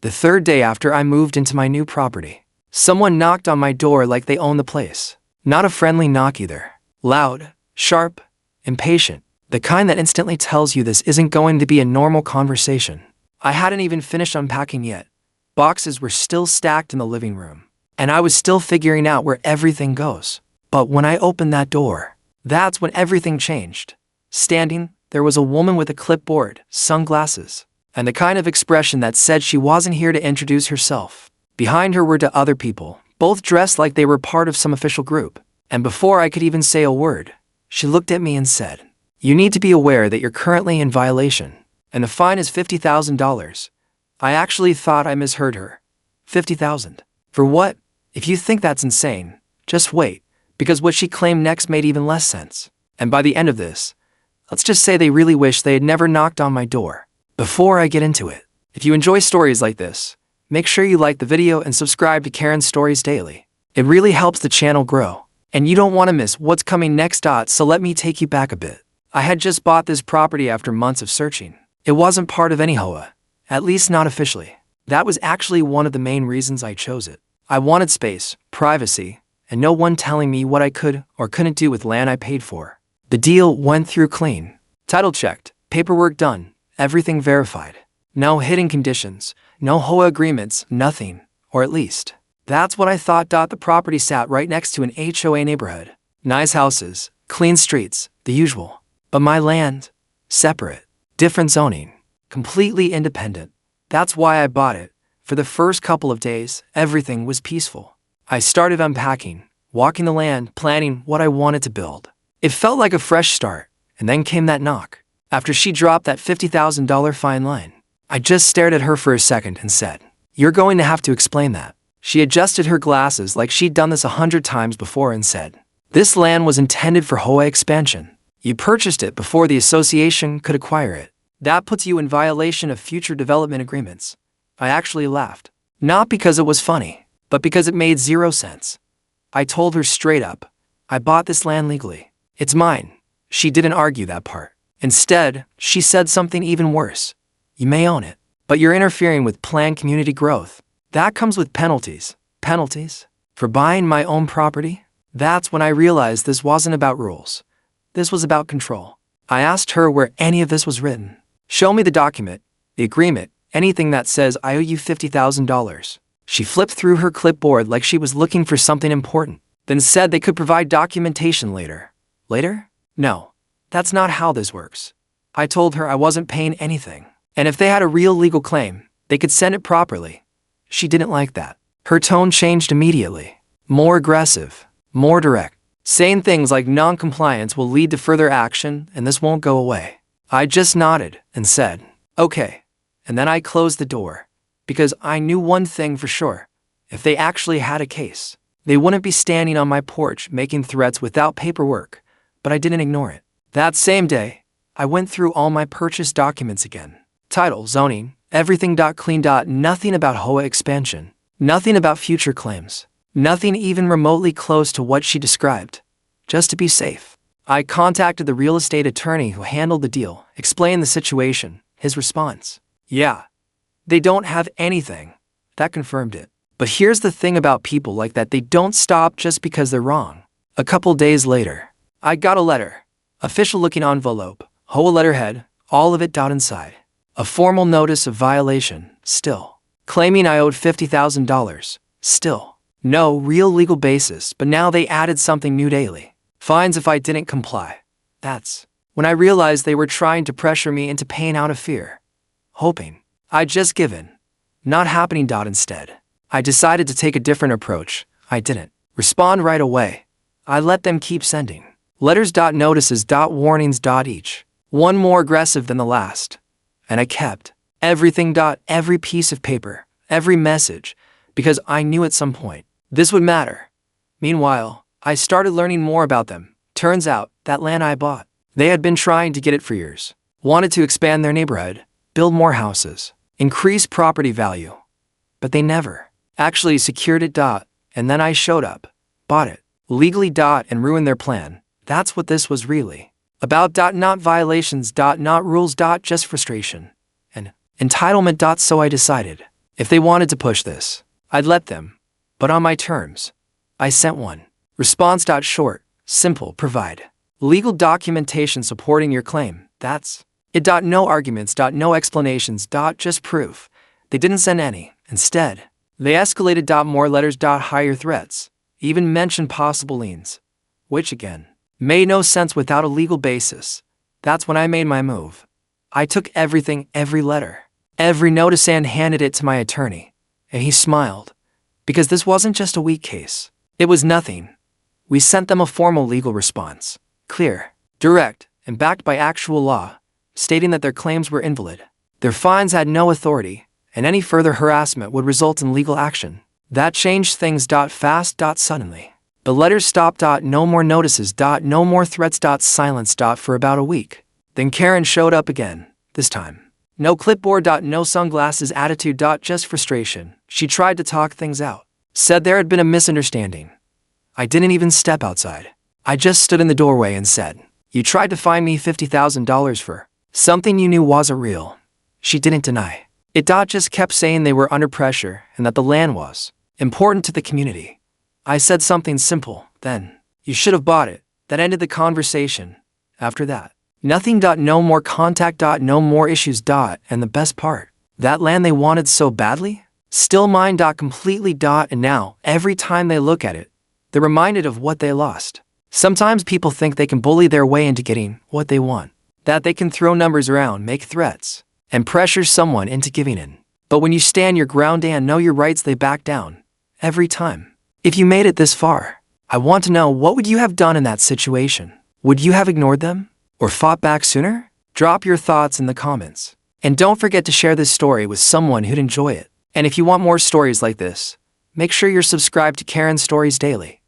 The third day after I moved into my new property, someone knocked on my door like they owned the place. Not a friendly knock either. Loud, sharp, impatient. The kind that instantly tells you this isn't going to be a normal conversation. I hadn't even finished unpacking yet. Boxes were still stacked in the living room, and I was still figuring out where everything goes. But when I opened that door, that's when everything changed. Standing, there was a woman with a clipboard, sunglasses, and the kind of expression that said she wasn't here to introduce herself. Behind her were two other people, both dressed like they were part of some official group. And before I could even say a word, she looked at me and said, "You need to be aware that you're currently in violation, and the fine is $50,000. I actually thought I misheard her. 50,000. For what? If you think that's insane, just wait, because what she claimed next made even less sense. And by the end of this, let's just say they really wish they had never knocked on my door. Before I get into it, if you enjoy stories like this, make sure you like the video and subscribe to Karen's Stories Daily. It really helps the channel grow, and you don't want to miss what's coming next. So let me take you back a bit. I had just bought this property after months of searching. It wasn't part of any HOA, at least not officially. That was actually one of the main reasons I chose it. I wanted space, privacy, and no one telling me what I could or couldn't do with land I paid for. The deal went through clean. Title checked, paperwork done, everything verified. No hidden conditions, no HOA agreements, nothing, or at least, that's what I thought. The property sat right next to an HOA neighborhood. Nice houses, clean streets, the usual. But my land, separate, different zoning, completely independent. That's why I bought it. For the first couple of days, everything was peaceful. I started unpacking, walking the land, planning what I wanted to build. It felt like a fresh start, and then came that knock. After she dropped that $50,000 fine line, I just stared at her for a second and said, "You're going to have to explain that." She adjusted her glasses like she'd done this 100 times before and said, "This land was intended for HOA expansion. You purchased it before the association could acquire it. That puts you in violation of future development agreements." I actually laughed. Not because it was funny, but because it made zero sense. I told her straight up, "I bought this land legally. It's mine." She didn't argue that part. Instead, she said something even worse. "You may own it, but you're interfering with planned community growth. That comes with penalties." Penalties? For buying my own property? That's when I realized this wasn't about rules. This was about control. I asked her where any of this was written. "Show me the document, the agreement, anything that says I owe you $50,000. She flipped through her clipboard like she was looking for something important, then said they could provide documentation later. Later? No, that's not how this works. I told her I wasn't paying anything, and if they had a real legal claim, they could send it properly. She didn't like that. Her tone changed immediately. More aggressive, more direct, saying things like non-compliance will lead to further action and this won't go away. I just nodded and said, "Okay." And then I closed the door, because I knew one thing for sure. If they actually had a case, they wouldn't be standing on my porch making threats without paperwork. But I didn't ignore it. That same day, I went through all my purchase documents again. Title, zoning, everything. Clean. Nothing about HOA expansion. Nothing about future claims. Nothing even remotely close to what she described. Just to be safe, I contacted the real estate attorney who handled the deal, explained the situation. His response, "Yeah, they don't have anything." That confirmed it. But here's the thing about people like that: they don't stop just because they're wrong. A couple days later, I got a letter. Official-looking envelope, HOA letterhead, all of it inside. A formal notice of violation, still. Claiming I owed $50,000, still. No real legal basis, but now they added something new daily. Fines if I didn't comply. That's when I realized they were trying to pressure me into paying out of fear. Hoping I'd just given. Not happening. Instead, I decided to take a different approach. I didn't respond right away. I let them keep sending letters. Notices. Warnings. Each one more aggressive than the last. And I kept everything. Every piece of paper, every message, because I knew at some point this would matter. Meanwhile, I started learning more about them. Turns out, that land I bought, they had been trying to get it for years. Wanted to expand their neighborhood, build more houses, increase property value. But they never actually secured it. And then I showed up, bought it, legally. And ruined their plan. That's what this was really about. Not violations. Not rules. Just frustration and entitlement. So I decided If they wanted to push this, I'd let them, but on my terms. I sent one. Response. Short, simple, provide legal documentation supporting your claim. That's it. No arguments. No explanations. Just proof. They didn't send any. Instead, they escalated. More letters. Higher threats. Even mentioned possible liens. Which again, made no sense without a legal basis. That's when I made my move. I took everything, every letter, every notice, and handed it to my attorney. And he smiled. Because this wasn't just a weak case. It was nothing. We sent them a formal legal response. Clear, direct, and backed by actual law, stating that their claims were invalid. Their fines had no authority, and any further harassment would result in legal action. That changed things. Fast. Suddenly. The letters stopped. No more notices. No more threats. Silence. For about a week. Then Karen showed up again, this time. No clipboard. No sunglasses attitude. Just frustration. She tried to talk things out. Said there had been a misunderstanding. I didn't even step outside. I just stood in the doorway and said, "You tried to fine me $50,000 for something you knew wasn't real." She didn't deny it. Just kept saying they were under pressure and that the land was important to the community. I said something simple, then, "You should have bought it." That ended the conversation. After that, nothing. No more contact. No more issues. And the best part, that land they wanted so badly, still mine. Completely. And now, every time they look at it, they're reminded of what they lost. Sometimes people think they can bully their way into getting what they want, that they can throw numbers around, make threats, and pressure someone into giving in. But when you stand your ground and know your rights, they back down. Every time. If you made it this far, I want to know, what would you have done in that situation? Would you have ignored them? Or fought back sooner? Drop your thoughts in the comments. And don't forget to share this story with someone who'd enjoy it. And if you want more stories like this, make sure you're subscribed to Karen Stories Daily.